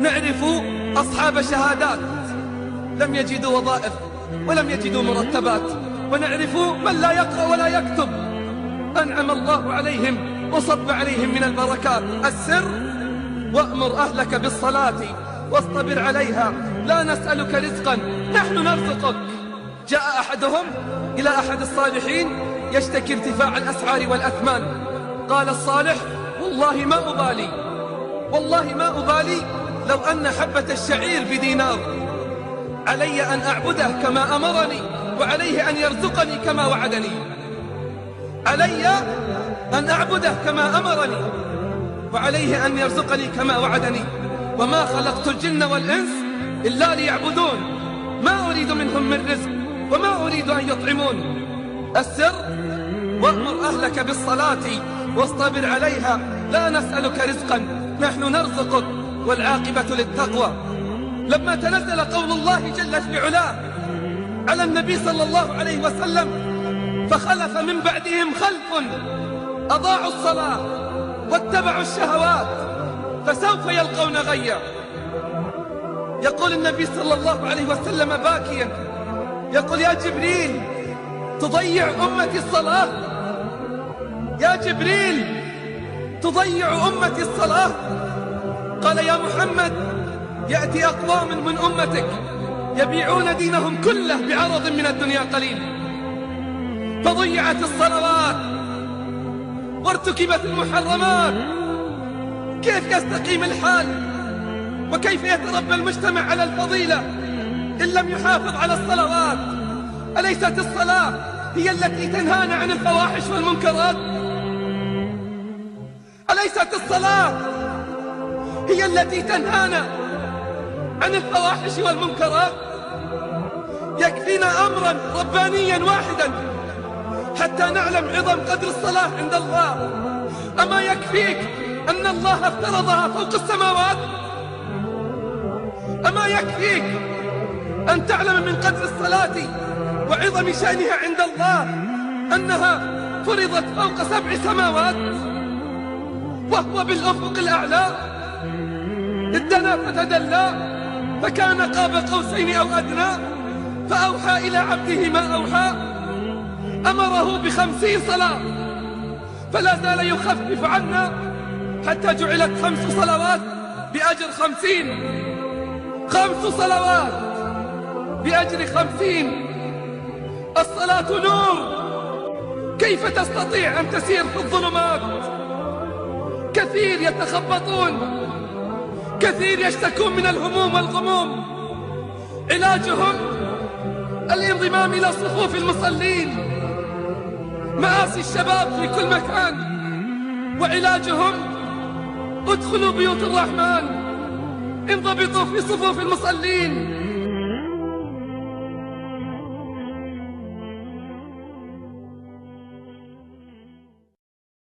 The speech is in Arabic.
نعرف أصحاب شهادات لم يجدوا وظائف ولم يجدوا مرتبات، ونعرف من لا يقرأ ولا يكتب أنعم الله عليهم وصب عليهم من البركات. السر: وأمر أهلك بالصلاة واصطبر عليها لا نسألك رزقا نحن نرزقك. جاء أحدهم إلى أحد الصالحين يشتكي ارتفاع الأسعار والأثمان. قال الصالح: والله ما أبالي لو أن حبة الشعير بدينار، علي أن أعبده كما أمرني وعليه أن يرزقني كما وعدني. علي أن أعبده كما أمرني وعليه أن يرزقني كما وعدني. وما خلقت الجن والإنس إلا ليعبدون، ما أريد منهم من رزق وما أريد أن يطعمون. السر: وأمر أهلك بالصلاة واصطبر عليها لا نسألك رزقا نحن نرزقك والعاقبة للتقوى. لما تنزل قول الله جل في علاه على النبي صلى الله عليه وسلم: فخلف من بعدهم خلف أضاعوا الصلاة واتبعوا الشهوات فسوف يلقون غيا. يقول النبي صلى الله عليه وسلم باكيا، يقول: يا جبريل تضيع أمتي الصلاة؟ يا جبريل تضيع أمتي الصلاة؟ قال: يا محمد يأتي أقوام من أمتك يبيعون دينهم كله بعرض من الدنيا قليل، فضيعت الصلوات وارتكبت المحرمات، كيف يستقيم الحال وكيف يتربى المجتمع على الفضيلة إن لم يحافظ على الصلوات؟ أليست الصلاة هي التي تنهانا عن الفواحش والمنكرات؟ أليست الصلاة هي التي تنهانا عن الفواحش والمنكرات؟ يكفينا أمرا ربانيا واحدا حتى نعلم عظم قدر الصلاة عند الله. أما يكفيك أن الله افترضها فوق السماوات؟ أما يكفيك أن تعلم من قدر الصلاة وعظم شأنها عند الله أنها فرضت فوق 7 سماوات وهو بالأفق الأعلى؟ ادنا فتدلى فكان قاب قوسين أو أدنى فأوحى إلى عبده ما أوحى. أمره ب50 صلاة فلا زال يخفف عنا حتى جعلت 5 صلوات بأجر 50، 5 صلوات بأجر 50. الصلاة نور، كيف تستطيع أن تسير في الظلمات؟ كثير يتخبطون، كثير يشتكون من الهموم والغموم، علاجهم الانضمام إلى صفوف المصلين. مآسي الشباب في كل مكان، وعلاجهم ادخلوا بيوت الرحمن، انضبطوا في صفوف المصلين.